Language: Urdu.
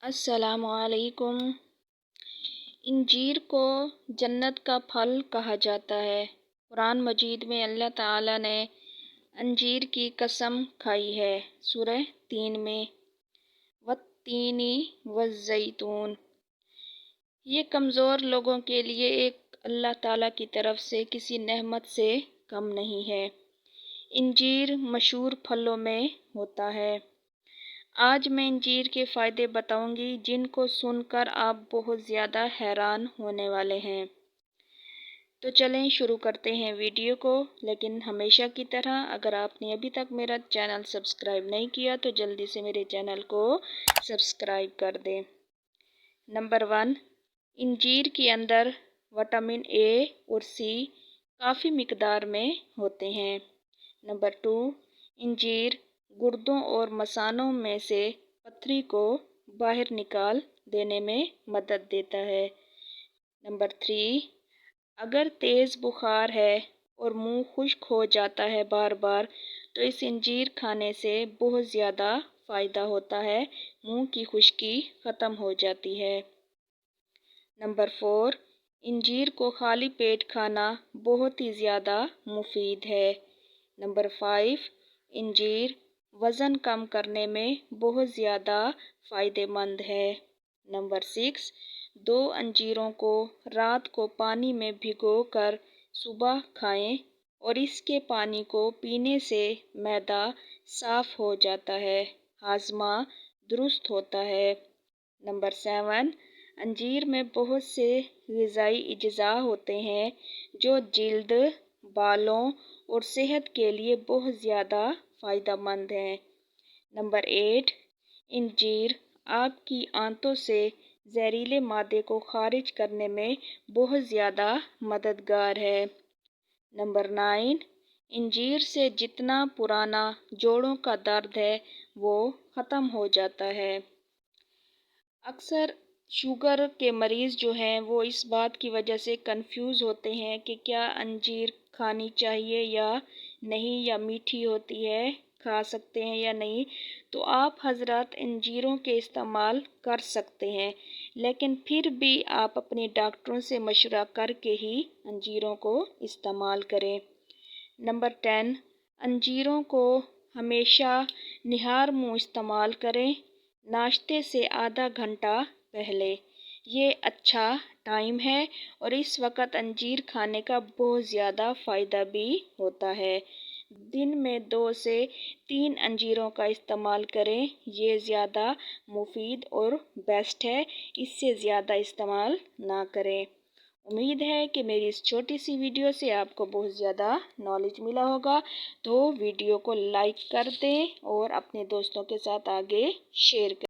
السلام علیکم۔ انجیر کو جنت کا پھل کہا جاتا ہے۔ قرآن مجید میں اللہ تعالیٰ نے انجیر کی قسم کھائی ہے۔ سورہ 3 میں والتین والزیتون۔ یہ کمزور لوگوں کے لیے ایک اللہ تعالیٰ کی طرف سے کسی نعمت سے کم نہیں ہے۔ انجیر مشہور پھلوں میں ہوتا ہے۔ آج میں انجیر کے فائدے بتاؤں گی جن کو سن کر آپ بہت زیادہ حیران ہونے والے ہیں۔ تو چلیں شروع کرتے ہیں ویڈیو کو، لیکن ہمیشہ کی طرح اگر آپ نے ابھی تک میرا چینل سبسکرائب نہیں کیا تو جلدی سے میرے چینل کو سبسکرائب کر دیں۔ نمبر 1، انجیر کے اندر وٹامن اے اور سی کافی مقدار میں ہوتے ہیں۔ نمبر 2، انجیر گردوں اور مثانوں میں سے پتھری کو باہر نکال دینے میں مدد دیتا ہے۔ نمبر 3، اگر تیز بخار ہے اور منہ خشک ہو جاتا ہے بار بار تو اس انجیر کھانے سے بہت زیادہ فائدہ ہوتا ہے، منہ کی خشکی ختم ہو جاتی ہے۔ نمبر 4، انجیر کو خالی پیٹ کھانا بہت ہی زیادہ مفید ہے۔ نمبر 5، انجیر وزن کم کرنے میں بہت زیادہ فائدہ مند ہے۔ نمبر 6، 2 انجیروں کو رات کو پانی میں بھگو کر صبح کھائیں اور اس کے پانی کو پینے سے معدہ صاف ہو جاتا ہے، ہاضمہ درست ہوتا ہے۔ نمبر 7، انجیر میں بہت سے غذائی اجزاء ہوتے ہیں جو جلد، بالوں اور صحت کے لیے بہت زیادہ فائدہ مند ہیں۔ نمبر 8، انجیر آپ کی آنتوں سے زہریلے مادے کو خارج کرنے میں بہت زیادہ مددگار ہے۔ نمبر 9، انجیر سے جتنا پرانا جوڑوں کا درد ہے وہ ختم ہو جاتا ہے۔ اکثر شوگر کے مریض جو ہیں وہ اس بات کی وجہ سے کنفیوز ہوتے ہیں کہ کیا انجیر کھانی چاہیے یا نہیں، یا میٹھی ہوتی ہے، کھا سکتے ہیں یا نہیں۔ تو آپ حضرات انجیروں کے استعمال کر سکتے ہیں، لیکن پھر بھی آپ اپنے ڈاکٹروں سے مشورہ کر کے ہی انجیروں کو استعمال کریں۔ نمبر 10، انجیروں کو ہمیشہ نہار منہ استعمال کریں، ناشتے سے آدھا گھنٹہ پہلے۔ یہ اچھا ٹائم ہے اور اس وقت انجیر کھانے کا بہت زیادہ فائدہ بھی ہوتا ہے۔ دن میں 2 سے 3 انجیروں کا استعمال کریں، یہ زیادہ مفید اور بیسٹ ہے، اس سے زیادہ استعمال نہ کریں۔ امید ہے کہ میری اس چھوٹی سی ویڈیو سے آپ کو بہت زیادہ نالج ملا ہوگا، تو ویڈیو کو لائک کر دیں اور اپنے دوستوں کے ساتھ آگے شیئر کریں۔